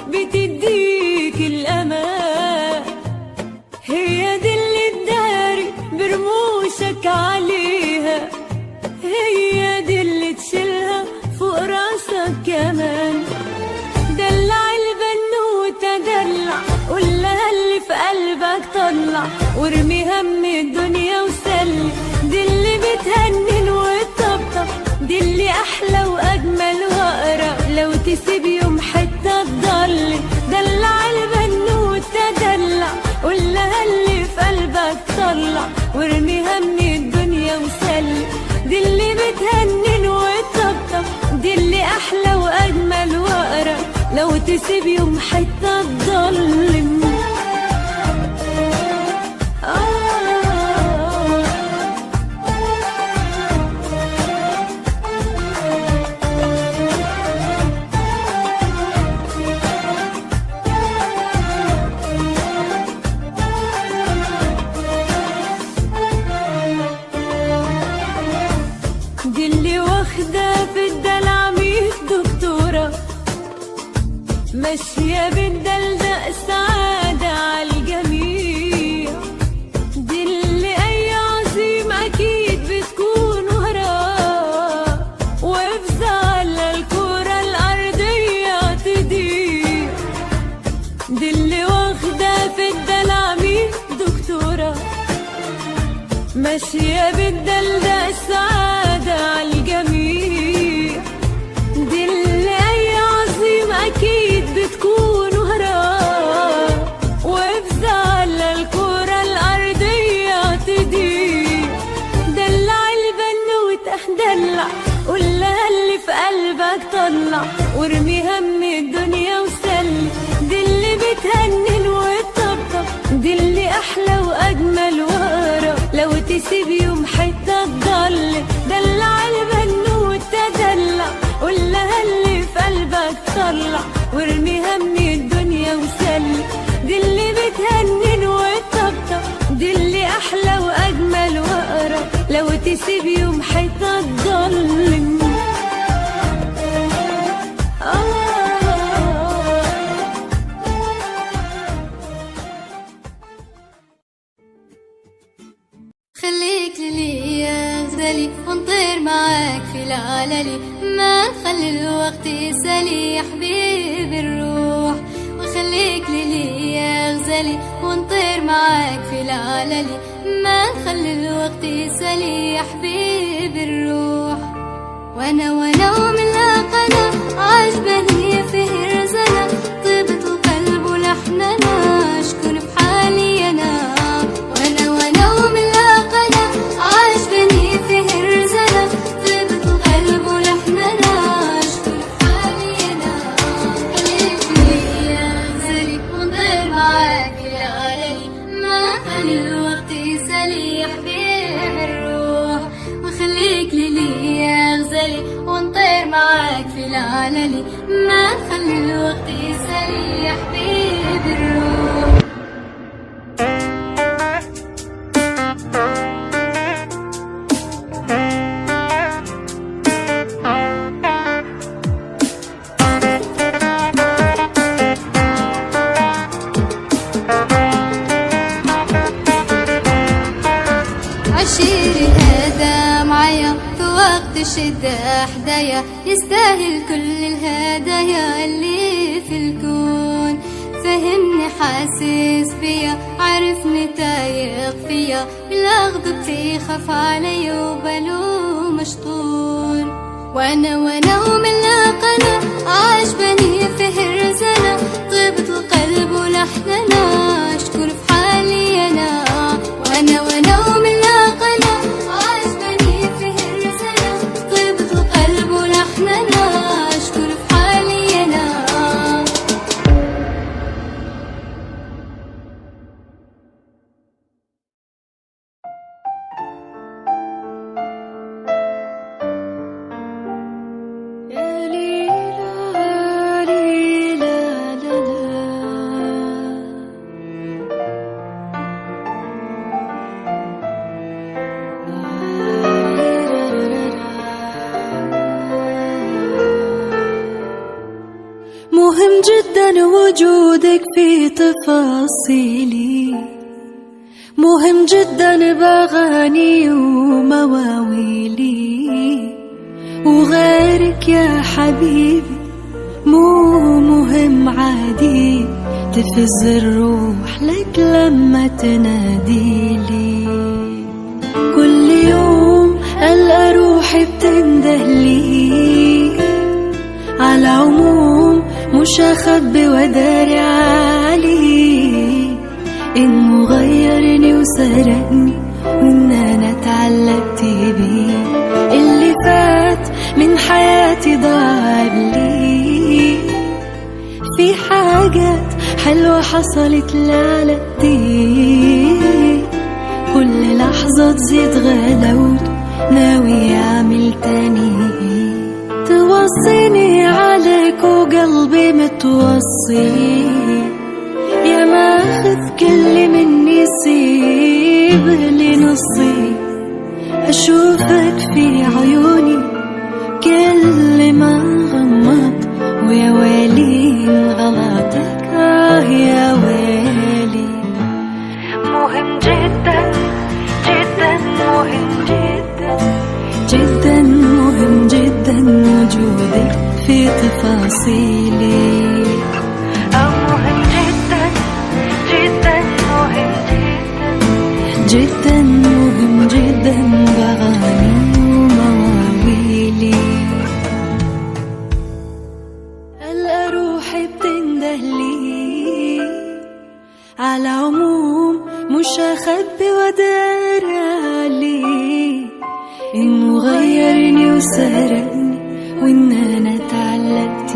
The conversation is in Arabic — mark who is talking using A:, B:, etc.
A: بتديك الأمان، هي دي اللي تداري برموشك عليها، هي دي اللي تشيلها فوق راسك كمان. دلع البنوتة دلع، قولها اللي في قلبك طلع، وارمي هم الدنيا وسلي، دي اللي بتهنن وتطبطب، دي اللي أحلى وأجمل وأقرب، لو تسيب يوم حتة تضل. دلع البنوتة دلع، قولها اللي في قلبك طلع، وارمي هم الدنيا وسلي، دي اللي بتهنن وتطبطب، دي اللي أحلى وأجمل وأقرب، لو تسيب يوم حتة تضل. دي اللي واخدة في الدلع 100 دكتورة، ماشية بالدلدق سعادة عالجميع، دي اللي أي عظيم أكيد بتكون وراه، وافزع على الكرة الأرضية تضيع. دي اللي واخدة في الدلع 100 دكتورة، ماشية بالدلدق سعادة عالجميع، دي اللي أي عظيم أكيد بتكون وراه، وافزع على الكرة الأرضية تضيع. دلع البنوتة دلع، قولها اللي في قلبك طلع، وارمي هم الدنيا وسلي، دي اللي بتهنن وتطبطب، دي اللي أحلى وأجمل وأقرب، لو تسيب يوم حتة تضل. دلع البنوتة دلع، قولها اللي في قلبك طلع، وارمي هم الدنيا وسلي، دي اللي بتهنن وتطبطب، دي اللي أحلى وأجمل وأقرب، لو تسيب يوم حتة تضل.
B: خليك لي يا غزالي ونطير معاك في العلالي، ما نخلي الوقت يسالي يا حبيبي الروح. وخليك لي يا غزالي ونطير معاك في العلالي، ما نخلي الوقت يسالي يا حبيبي الروح. وانا ومن لاقنا عجبني فيه رزنا، طيبة القلب ولحننا شكون في حالي انا. وانا ومن لاقنا عجبني فيه رزنا، طيبة القلب ولحننا شكون في حالي انا. خليك لي يا غزالي ونطير معاك في العلالي، ما خلي الوقت يسالي يا حبيبي الروح. وخليك لي يا غزالي ونطير معاك في العلالي، ما نخلي الوقت يسالي يا حبيبي الروح. عشيري هذا معايا في وقت الشدة حدايا، يستاهل كل الهدايا اللي في الكون. فهمني حاسس بيا، عرفني تايق فيا، بلا غضبتي خاف علي وبالو مشطور. وانا ومن لاقنا عجبني فيه الرزانة، طيبة القلب ولحننا شكون في حالي انا. وانا ومن لاقنا عجبني فيه الرزانة، طيبة القلب ولحننا شكون في حالي انا.
A: يا ليلى جدا وجودك في تفاصيلي، مهم جدا بأغاني ومواويلي، وغيرك يا حبيبي مو مهم عادي، تفز الروح لك لما تناديلي. كل يوم ألقى روحي بتندهلي، على عموم مش أخبي وداري عليه، إنه غيرني وسرقني وإن أنا اتعلقت بيه. اللي فات من حياتي ضاع لي، في حاجات حلوة حصلت لعلقتي، كل لحظة تزيد غلاوته ناوي أعمل تاني، توصيني عليك وقلبي متوصي، يا ماخذ كل مني سيب لي نصي، أشوفك في عيوني كل ما غمض، ويا ويلي غلطك يا ويلي. مهم جدا جدا مهم جدا جدا مهم جدا وجودك في تفاصيلي، مهم جدا جدا مهم جدا جدا مهم جدا بأغاني ومواويلي. ألقى روحي بتندهلي، على عموم مش أخبي ودار عليه، إنه غيرني وسرقني وإن أنا اتعلقت